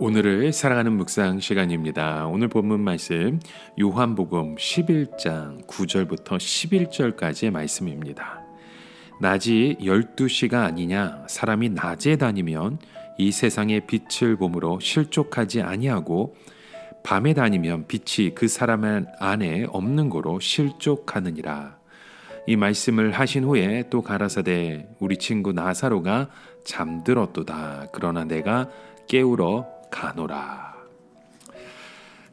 오늘을 사랑하는 묵상 시간입니다. 오늘 본문 말씀 요한복음 11장 9절부터 11절까지의 말씀입니다. 낮이 12시가 아니냐? 사람이 낮에 다니면 이 세상의 빛을 보므로 실족하지 아니하고 밤에 다니면 빛이 그 사람 안에 없는 고로 실족하느니라. 이 말씀을 하신 후에 또 가라사대 우리 친구 나사로가 잠들었도다. 그러나 내가 깨우러 가노라.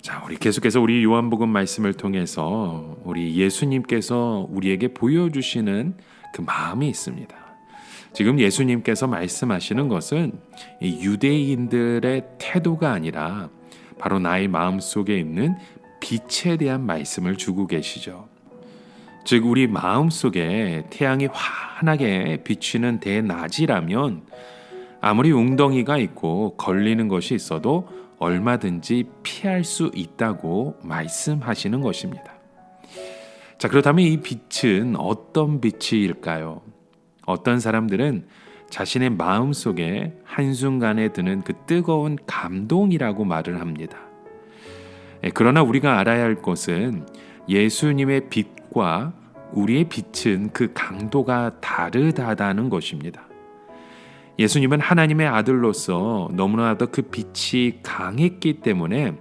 자, 우리 계속해서 우리 요한복음 말씀을 통해서 우리 예수님께서 우리에게 보여주시는 그 마음이 있습니다. 지금 예수님께서 말씀하시는 것은 이 유대인들의 태도가 아니라 바로 나의 마음 속에 있는 빛에 대한 말씀을 주고 계시죠. 즉 우리 마음 속에 태양이 환하게 비치는 대낮이라면 아무리 웅덩이가 있고 걸리는 것이 있어도 얼마든지 피할 수 있다고 말씀하시는 것입니다. 자, 그렇다면 이 빛은 어떤 빛일까요? 어떤 사람들은 자신의 마음 속에 한순간에 드는 그 뜨거운 감동이라고 말을 합니다. 그러나 우리가 알아야 할 것은 예수님의 빛과 우리의 빛은 그 강도가 다르다는 것입니다. 예수님은 하나님의 아들로서 너무나도 그 빛이 강했기 때문에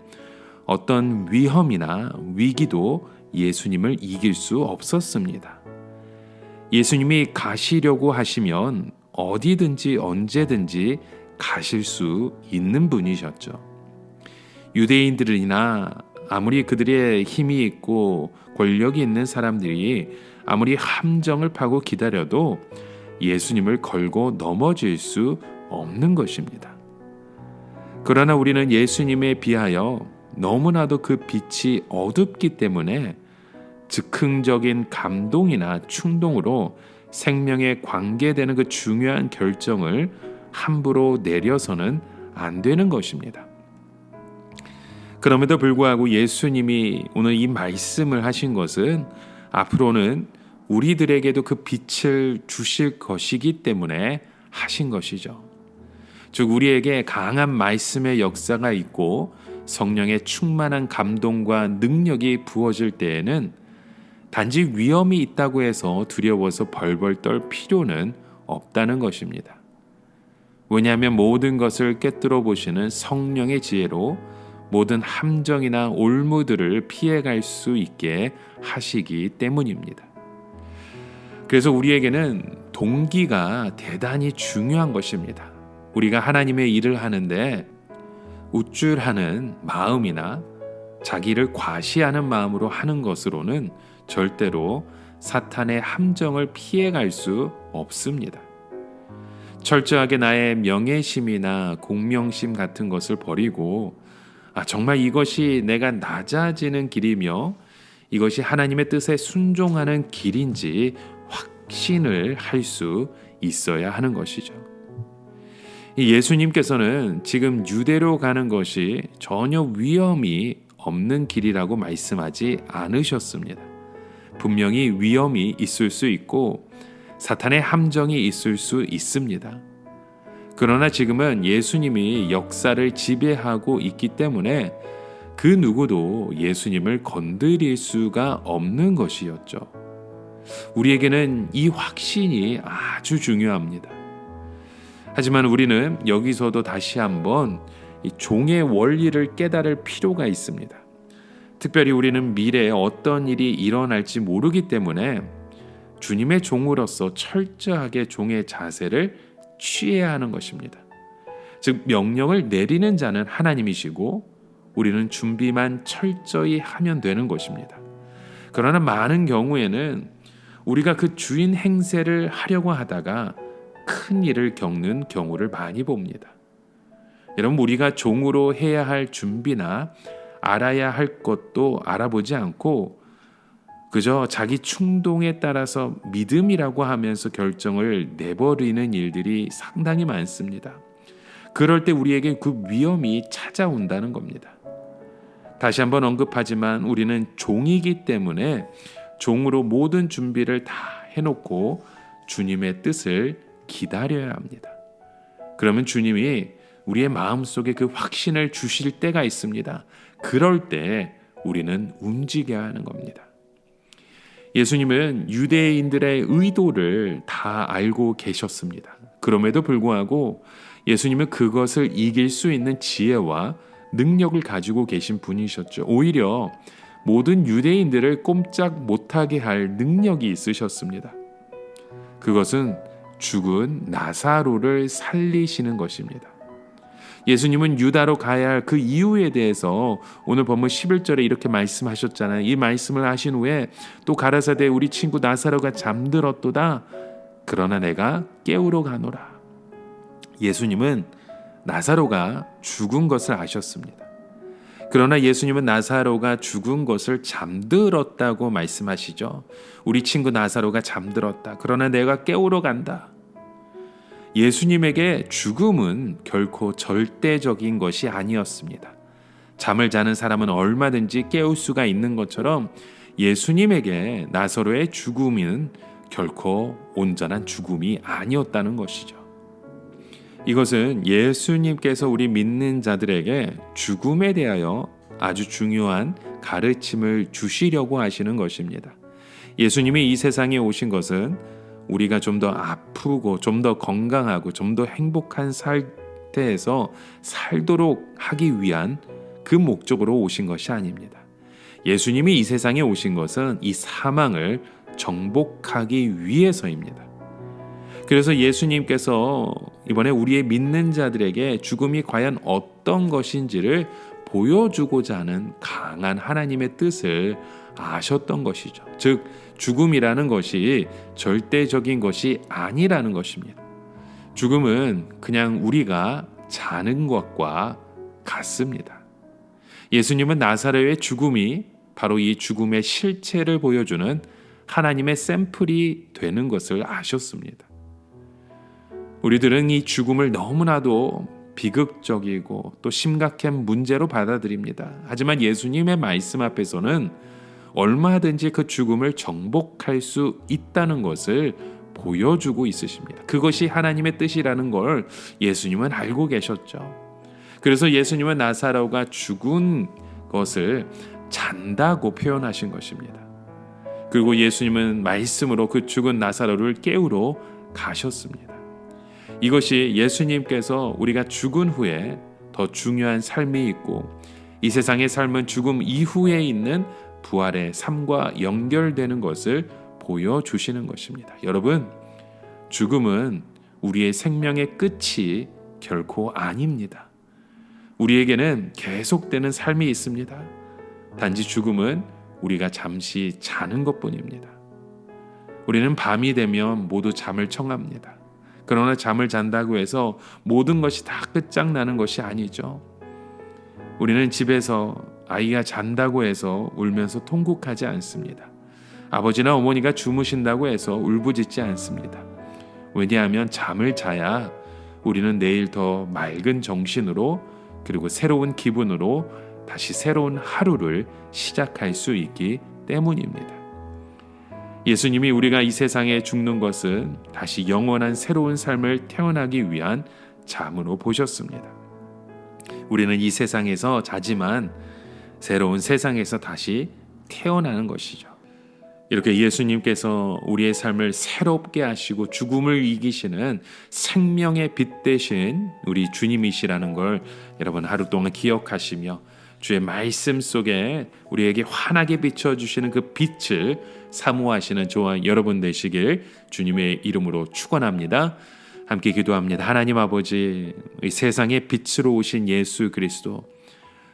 어떤 위험이나 위기도 예수님을 이길 수 없었습니다. 예수님이 가시려고 하시면 어디든지 언제든지 가실 수 있는 분이셨죠. 유대인들이나 아무리 그들의 힘이 있고 권력이 있는 사람들이 아무리 함정을 파고 기다려도 예수님을 걸고 넘어질 수 없는 것입니다. 그러나 우리는 예수님에 비하여 너무나도 그 빛이 어둡기 때문에 즉흥적인 감동이나 충동으로 생명에 관계되는 그 중요한 결정을 함부로 내려서는 안 되는 것입니다. 그럼에도 불구하고 예수님이 오늘 이 말씀을 하신 것은 앞으로는 우리들에게도 그 빛을 주실 것이기 때문에 하신 것이죠. 즉 우리에게 강한 말씀의 역사가 있고 성령의 충만한 감동과 능력이 부어질 때에는 단지 위험이 있다고 해서 두려워서 벌벌 떨 필요는 없다는 것입니다. 왜냐하면 모든 것을 꿰뚫어 보시는 성령의 지혜로 모든 함정이나 올무들을 피해갈 수 있게 하시기 때문입니다. 그래서 우리에게는 동기가 대단히 중요한 것입니다. 우리가 하나님의 일을 하는데 우쭐하는 마음이나 자기를 과시하는 마음으로 하는 것으로는 절대로 사탄의 함정을 피해갈 수 없습니다. 철저하게 나의 명예심이나 공명심 같은 것을 버리고 정말 이것이 내가 낮아지는 길이며 이것이 하나님의 뜻에 순종하는 길인지 확신을 할 수 있어야 하는 것이죠. 예수님께서는 지금 유대로 가는 것이 전혀 위험이 없는 길이라고 말씀하지 않으셨습니다. 분명히 위험이 있을 수 있고 사탄의 함정이 있을 수 있습니다. 그러나 지금은 예수님이 역사를 지배하고 있기 때문에 그 누구도 예수님을 건드릴 수가 없는 것이었죠. 우리에게는 이 확신이 아주 중요합니다. 하지만 우리는 여기서도 다시 한번 이 종의 원리를 깨달을 필요가 있습니다. 특별히 우리는 미래에 어떤 일이 일어날지 모르기 때문에 주님의 종으로서 철저하게 종의 자세를 취해야 하는 것입니다. 즉 명령을 내리는 자는 하나님이시고 우리는 준비만 철저히 하면 되는 것입니다. 그러나 많은 경우에는 우리가 그 주인 행세를 하려고 하다가 큰 일을 겪는 경우를 많이 봅니다. 여러분, 우리가 종으로 해야 할 준비나 알아야 할 것도 알아보지 않고 그저 자기 충동에 따라서 믿음이라고 하면서 결정을 내버리는 일들이 상당히 많습니다. 그럴 때 우리에게 그 위험이 찾아온다는 겁니다. 다시 한번 언급하지만 우리는 종이기 때문에 종으로 모든 준비를 다 해놓고 주님의 뜻을 기다려야 합니다. 그러면 주님이 우리의 마음속에 그 확신을 주실 때가 있습니다. 그럴 때 우리는 움직여야 하는 겁니다. 예수님은 유대인들의 의도를 다 알고 계셨습니다. 그럼에도 불구하고 예수님은 그것을 이길 수 있는 지혜와 능력을 가지고 계신 분이셨죠. 오히려 모든 유대인들을 꼼짝 못하게 할 능력이 있으셨습니다. 그것은 죽은 나사로를 살리시는 것입니다. 예수님은 유다로 가야 할 그 이유에 대해서 오늘 본문 11절에 이렇게 말씀하셨잖아요. 이 말씀을 하신 후에 또 가라사대 우리 친구 나사로가 잠들었도다. 그러나 내가 깨우러 가노라. 예수님은 나사로가 죽은 것을 아셨습니다. 그러나 예수님은 나사로가 죽은 것을 잠들었다고 말씀하시죠. 우리 친구 나사로가 잠들었다. 그러나 내가 깨우러 간다. 예수님에게 죽음은 결코 절대적인 것이 아니었습니다. 잠을 자는 사람은 얼마든지 깨울 수가 있는 것처럼 예수님에게 나사로의 죽음은 결코 온전한 죽음이 아니었다는 것이죠. 이것은 예수님께서 우리 믿는 자들에게 죽음에 대하여 아주 중요한 가르침을 주시려고 하시는 것입니다. 예수님이 이 세상에 오신 것은 우리가 좀 더 아프고 좀 더 건강하고 좀 더 행복한 상태에서 살도록 하기 위한 그 목적으로 오신 것이 아닙니다. 예수님이 이 세상에 오신 것은 이 사망을 정복하기 위해서입니다. 그래서 예수님께서 이번에 우리의 믿는 자들에게 죽음이 과연 어떤 것인지를 보여주고자 하는 강한 하나님의 뜻을 아셨던 것이죠. 즉 죽음이라는 것이 절대적인 것이 아니라는 것입니다. 죽음은 그냥 우리가 자는 것과 같습니다. 예수님은 나사로의 죽음이 바로 이 죽음의 실체를 보여주는 하나님의 샘플이 되는 것을 아셨습니다. 우리들은 이 죽음을 너무나도 비극적이고 또 심각한 문제로 받아들입니다. 하지만 예수님의 말씀 앞에서는 얼마든지 그 죽음을 정복할 수 있다는 것을 보여주고 있으십니다. 그것이 하나님의 뜻이라는 걸 예수님은 알고 계셨죠. 그래서 예수님은 나사로가 죽은 것을 잔다고 표현하신 것입니다. 그리고 예수님은 말씀으로 그 죽은 나사로를 깨우러 가셨습니다. 이것이 예수님께서 우리가 죽은 후에 더 중요한 삶이 있고 이 세상의 삶은 죽음 이후에 있는 부활의 삶과 연결되는 것을 보여주시는 것입니다. 여러분, 죽음은 우리의 생명의 끝이 결코 아닙니다. 우리에게는 계속되는 삶이 있습니다. 단지 죽음은 우리가 잠시 자는 것뿐입니다. 우리는 밤이 되면 모두 잠을 청합니다. 그러나 잠을 잔다고 해서 모든 것이 다 끝장나는 것이 아니죠. 우리는 집에서 아이가 잔다고 해서 울면서 통곡하지 않습니다. 아버지나 어머니가 주무신다고 해서 울부짖지 않습니다. 왜냐하면 잠을 자야 우리는 내일 더 맑은 정신으로 그리고 새로운 기분으로 다시 새로운 하루를 시작할 수 있기 때문입니다. 예수님이 우리가 이 세상에 죽는 것은 다시 영원한 새로운 삶을 태어나기 위한 잠으로 보셨습니다. 우리는 이 세상에서 자지만 새로운 세상에서 다시 태어나는 것이죠. 이렇게 예수님께서 우리의 삶을 새롭게 하시고 죽음을 이기시는 생명의 빛 되신 우리 주님이시라는 걸 여러분 하루 동안 기억하시며 주의 말씀 속에 우리에게 환하게 비춰주시는 그 빛을 사모하시는 저와 여러분 되시길 주님의 이름으로 축원합니다. 함께 기도합니다. 하나님 아버지, 이 세상의 빛으로 오신 예수 그리스도,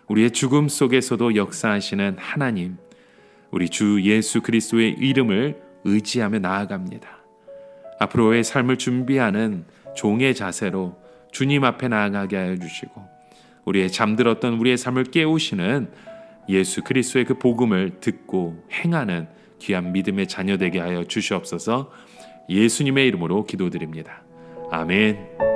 우리의 죽음 속에서도 역사하시는 하나님, 우리 주 예수 그리스도의 이름을 의지하며 나아갑니다. 앞으로의 삶을 준비하는 종의 자세로 주님 앞에 나아가게 하여 주시고 우리의 잠들었던 우리의 삶을 깨우시는 예수 그리스도의 그 복음을 듣고 행하는 귀한 믿음의 자녀 되게 하여 주시옵소서. 예수님의 이름으로 기도드립니다. 아멘.